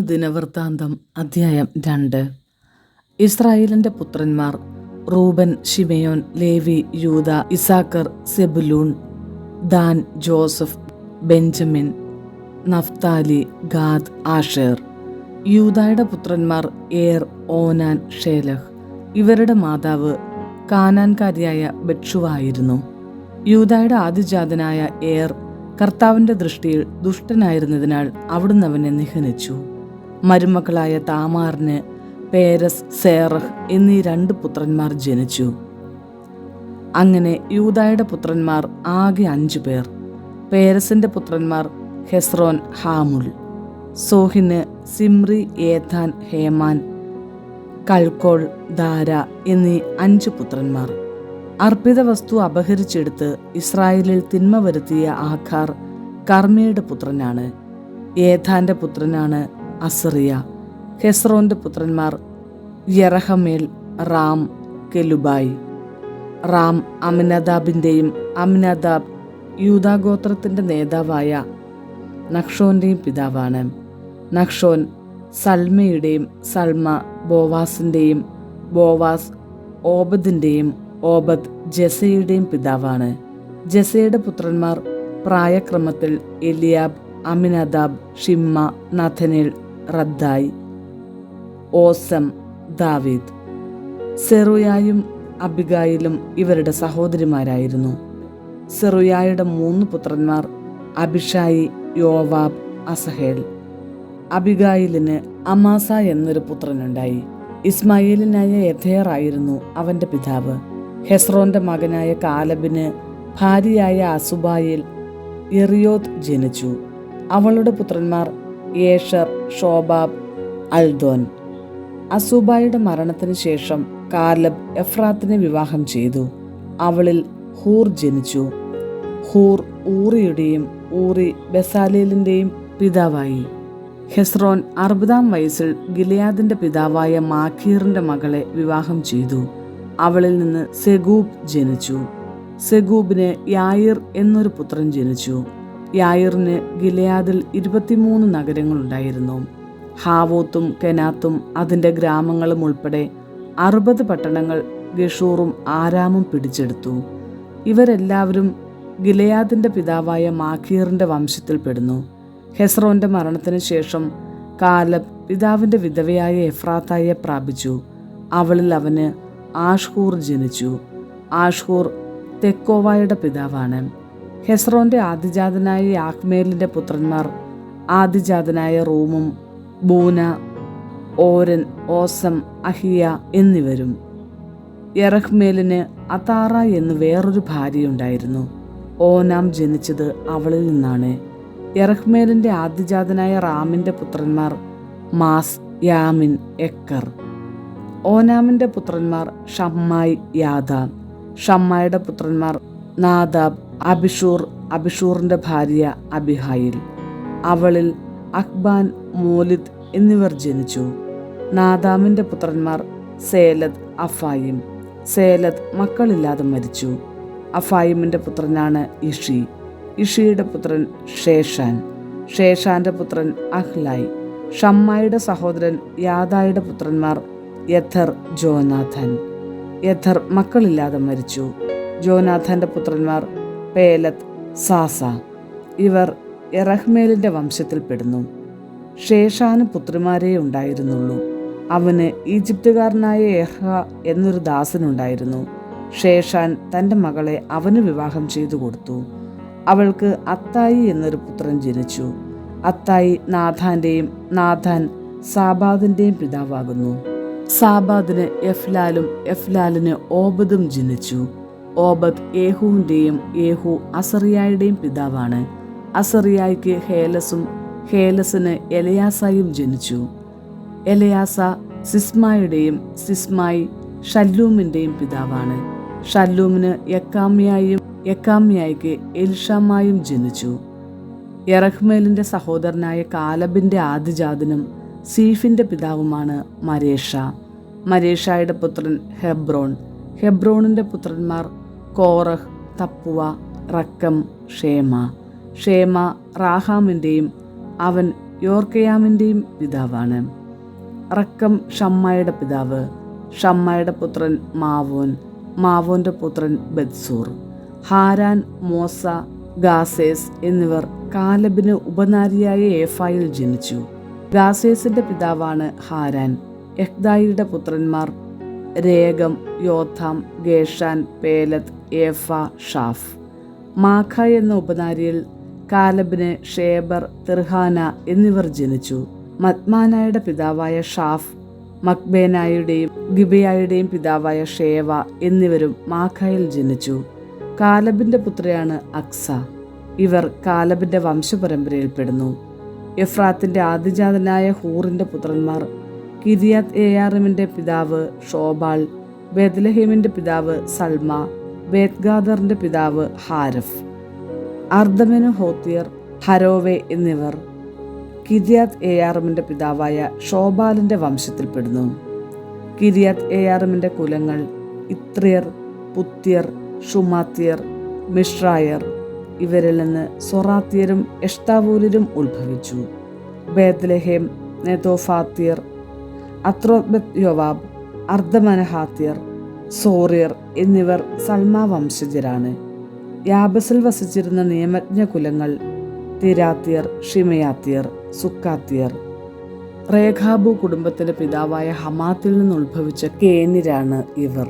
ദിനവൃത്താന്തം അധ്യായം 2. ഇസ്രായേലിന്റെ പുത്രന്മാർ Reuben, Simeon, Levi, Judah, Issachar, Zebulun, Dan, Joseph, Benjamin, Naphtali, Gad, Asher. യൂദായുടെ പുത്രന്മാർ ഏർ, ഓനാൻ, ഷേലഹ്. ഇവരുടെ മാതാവ് കാനാൻകാരിയായ ബത്ഷുവ ആയിരുന്നു. യൂദായുടെ ആദിജാതനായ ഏർ കർത്താവിന്റെ ദൃഷ്ടിയിൽ ദുഷ്ടനായിരുന്നതിനാൽ അവിടുന്ന് അവനെ നിഹനിച്ചു. മരുമക്കളായ താമാറിന് പേരസ്, സേറഹ് എന്നീ 2 പുത്രന്മാർ ജനിച്ചു. അങ്ങനെ യൂദായുടെ പുത്രന്മാർ ആകെ 5 പേർ. പേരസിന്റെ പുത്രന്മാർ Hezron, ഹാമുൽ. സോഹിന് Zimri, Ethan, hey man, കൽക്കോൾ, Dara എന്നീ 5 പുത്രന്മാർ. അർപ്പിത വസ്തു അപഹരിച്ചെടുത്ത് ഇസ്രായേലിൽ തിന്മ വരുത്തിയ ആഖാർ കർമ്മിയുടെ പുത്രനാണ്. ഏഥാന്റെ പുത്രനാണ് അസറിയ. ഹെസ്രോന്റെ പുത്രന്മാർ യെറഹമേൽ, റാം, കെലുബായി. റാം അമിനദാബിന്റെയും അമിനദാബ് യൂദാഗോത്രത്തിന്റെ നേതാവായ നക്ഷോന്റെയും പിതാവാണ്. നക്ഷോൻ സൽമയുടെയും സൽമ ബോവാസിന്റെയും ബോവാസ് ഓബദിന്റെയും ഓബദ് ജെസയുടെയും പിതാവാണ്. ജെസയുടെ പുത്രന്മാർ പ്രായക്രമത്തിൽ എലിയാബ്, അമിനദാബ്, ഷിമ്മ, നഥനേൽ, റദ്ദായി, ഓസം, ദാവീദ്. സെറുയായും അബിഗായിലും ഇവരുടെ സഹോദരിമാരായിരുന്നു. സെറുയായുടെ 3 പുത്രന്മാർ അബിഷായി, യോവാബ്, അസഹേൽ. അബിഗായിലിന് അമാസ എന്നൊരു പുത്രനുണ്ടായി. ഇസ്മായേലിനായ യഥേർ ആയിരുന്നു അവന്റെ പിതാവ്. ഹെസ്രോന്റെ മകനായ കാലബിന് ഭാര്യയായ അസുബായിൽ എറിയോത്ത് ജനിച്ചു. അവളുടെ പുത്രന്മാർ യേഷർ, ഷോബാബ്, അൽദോൻ. അസുബായുടെ മരണത്തിന് ശേഷം കാലബ് എഫ്രാത്തിനെ വിവാഹം ചെയ്തു. അവളിൽ ഹൂർ ജനിച്ചു. ഹൂർ ഊറിയുടെയും ഊറി ബെസാലേലിന്റെയും പിതാവായി. ഹെസ്രോൻ 60-ാം വയസ്സിൽ ഗിലെയാദിന്റെ പിതാവായ മാഖീറിന്റെ മകളെ വിവാഹം ചെയ്തു. അവളിൽ നിന്ന് സെഗൂബ് ജനിച്ചു. സെഗൂബിന് യായിർ എന്നൊരു പുത്രൻ ജനിച്ചു. യായിറിന് ഗിലെയാദിൽ 23 നഗരങ്ങളുണ്ടായിരുന്നു. ഹാവോത്തും കെനാത്തും അതിന്റെ ഗ്രാമങ്ങളും ഉൾപ്പെടെ 60 പട്ടണങ്ങൾ ഗഷൂറും ആരാമും പിടിച്ചെടുത്തു. ഇവരെല്ലാവരും ഗിലെയാദിന്റെ പിതാവായ മാഖീറിന്റെ വംശത്തിൽപ്പെടുന്നു. ഹെസ്രോന്റെ മരണത്തിന് ശേഷം കാലബ് പിതാവിന്റെ വിധവയായ എഫ്രാത്തായെ പ്രാപിച്ചു. അവളിൽ അവന് ആഷ്ഹൂർ ജനിച്ചു. ആഷ്ഹൂർ തെക്കോവായുടെ പിതാവാണ്. ഹെസ്രോന്റെ ആദിജാതനായ യാഹ്മേലിന്റെ പുത്രന്മാർ ആദിജാതനായ റൂമും ബൂന, ഓരൻ, ഓസം, അഹിയ എന്നിവരും. യെറഹ്മേലിന് അതാറ എന്ന് വേറൊരു ഭാര്യയുണ്ടായിരുന്നു. ഓനാം ജനിച്ചത് അവളിൽ നിന്നാണ്. യെറഹ്മേലിന്റെ ആദിജാതനായ റാമിന്റെ പുത്രന്മാർ മാസ്, യാമിൻ, എക്കർ. ഓനാമിന്റെ പുത്രന്മാർ ഷമ്മായി, യാദാം. ഷമ്മായുടെ പുത്രന്മാർ നാദാബ്, അബിഷൂർ. അബിഷൂറിന്റെ ഭാര്യ അബിഹായിൽ. അവളിൽ അഖ്ബാൻ, മോലിദ് എന്നിവർ ജനിച്ചു. നാദാമിന്റെ പുത്രന്മാർ സേലദ്, അഫായിം. സേലദ് മക്കളില്ലാതെ മരിച്ചു. അഫായിമിന്റെ പുത്രനാണ് ഇഷി. ഇഷിയുടെ പുത്രൻ ഷേഷാൻ. ഷേഷാന്റെ പുത്രൻ അഹ്ലായി. ഷമ്മായുടെ സഹോദരൻ യാദായുടെ പുത്രന്മാർ യഥർ, ജോനാഥൻ. യഥർ മക്കളില്ലാതെ മരിച്ചു. ജോനാഥന്റെ പുത്രന്മാർ പേലത്ത്, സാസ. ഇവർ യെറഹ്മേലിന്റെ വംശത്തിൽപ്പെടുന്നു. ഷേഷാന് പുത്രിമാരേ ഉണ്ടായിരുന്നുള്ളൂ. അവന് ഈജിപ്തുകാരനായ യഹ്റ എന്നൊരു ദാസനുണ്ടായിരുന്നു. ഷേഷാൻ തന്റെ മകളെ അവന് വിവാഹം ചെയ്തു കൊടുത്തു. അവൾക്ക് അത്തായി എന്നൊരു പുത്രൻ ജനിച്ചു. അത്തായി നാഥാന്റെയും നാഥാൻ സാബാദിന്റെയും പിതാവാകുന്നു. സാബാദിന് എഫ്ലാലും എഫ്ലാലിന് ഓബദും ജനിച്ചു. ഓബദ് ഏഹുവിന്റെയും ഏഹു അസറിയായുടെയും പിതാവാണ്. അസറിയായ്ക്ക് ഹേലസും ഹേലസിന് എലയാസായും ജനിച്ചു. എലയാസ സിസ്മായുടെയും സിസ്മായി ഷല്ലൂമിന്റെയും പിതാവാണ്. ഷല്ലൂമിന് യക്കാമ്യായും യക്കാമ്യായ്ക്ക് എൽഷാമായും ജനിച്ചു. യെറഹ്മേലിന്റെ സഹോദരനായ കാലബിന്റെ ആദിജാതനും സീഫിന്റെ പിതാവുമാണ് മരേഷ. മരേഷായുടെ പുത്രൻ ഹെബ്രോൺ. ഹെബ്രോണിന്റെ പുത്രന്മാർ കോറഹ്, തപ്പുവ, റക്കം, ഷേമ. ഷേമ റാഹാമിൻ്റെയും അവൻ യോർക്കയാമിൻ്റെയും പിതാവാണ്. റക്കം ഷമ്മായുടെ പിതാവ്. ഷമ്മായുടെ പുത്രൻ മാവോൻ. മാവോന്റെ പുത്രൻ ബത്സൂർ. ഹാരാൻ, മോസ, ഗാസേസ് എന്നിവർ കാലബിന് ഉപനാരിയായ ഏഫായിൽ ജനിച്ചു. ഗാസേസിന്റെ പിതാവാണ് ഹാരാൻ. എഹ്ദായിയുടെ പുത്രന്മാർ രേഗം, യോഥാം, ഗേഷാൻ, പേലത്ത്, ഏഫ, ഷാഫ്. മാഖ എന്ന ഉപനാരിയിൽ കാലബിന് ഷേബർ, തിർഹാന എന്നിവർ ജനിച്ചു. മത്മാനായുടെ പിതാവായ ഷാഫ്, മക്ബേനായുടെയും ഗിബയായുടെയും പിതാവായ ഷേവ എന്നിവരും മാഖയിൽ ജനിച്ചു. കാലബിന്റെ പുത്രിയാണ് അക്സ. ഇവർ കാലബിന്റെ വംശപരമ്പരയിൽപ്പെടുന്നു. എഫ്രാത്തിന്റെ ആദിജാതനായ ഹൂറിന്റെ പുത്രന്മാർ കിരിയാത്ത് ഏയാറിമിന്റെ പിതാവ് ഷോബാൾ, ബേത്ലഹേമിന്റെ പിതാവ് സൽമ, ബേത്ഗാദറിന്റെ പിതാവ് ഹാരഫ്. അർദമെനു ഹോത്തിയർ, ഹരോവെ എന്നിവർ കിരിയാത്ത് ഏയാറിമിന്റെ പിതാവായ ഷോബാലിന്റെ വംശത്തിൽപ്പെടുന്നു. കിരിയാത്ത് ഏയാറിമിന്റെ കുലങ്ങൾ ഇത്രിയർ, പുത്യർ, ഷുമാത്യർ, മിഷ്രായർ. ഇവരിൽ നിന്ന് സൊറാത്യരും എഷ്താവൂലരും ഉത്ഭവിച്ചു. ബേത്ലഹേം, നെതോഫാത്യർ, അത്രോത്ബത്ത് യോവാബ്, അർദ്ധമനഹാത്യർ, സോറിയർ എന്നിവർ സൽമ വംശജരാണ്. യാബസിൽ വസിച്ചിരുന്ന നിയമജ്ഞ കുലങ്ങൾ തിരാത്യർ, ഷിമയാത്യർ, സുക്കാത്യർ. റേഖാബു കുടുംബത്തിന്റെ പിതാവായ ഹമാത്തിൽ നിന്ന് ഉത്ഭവിച്ച കേന്യരാണ് ഇവർ.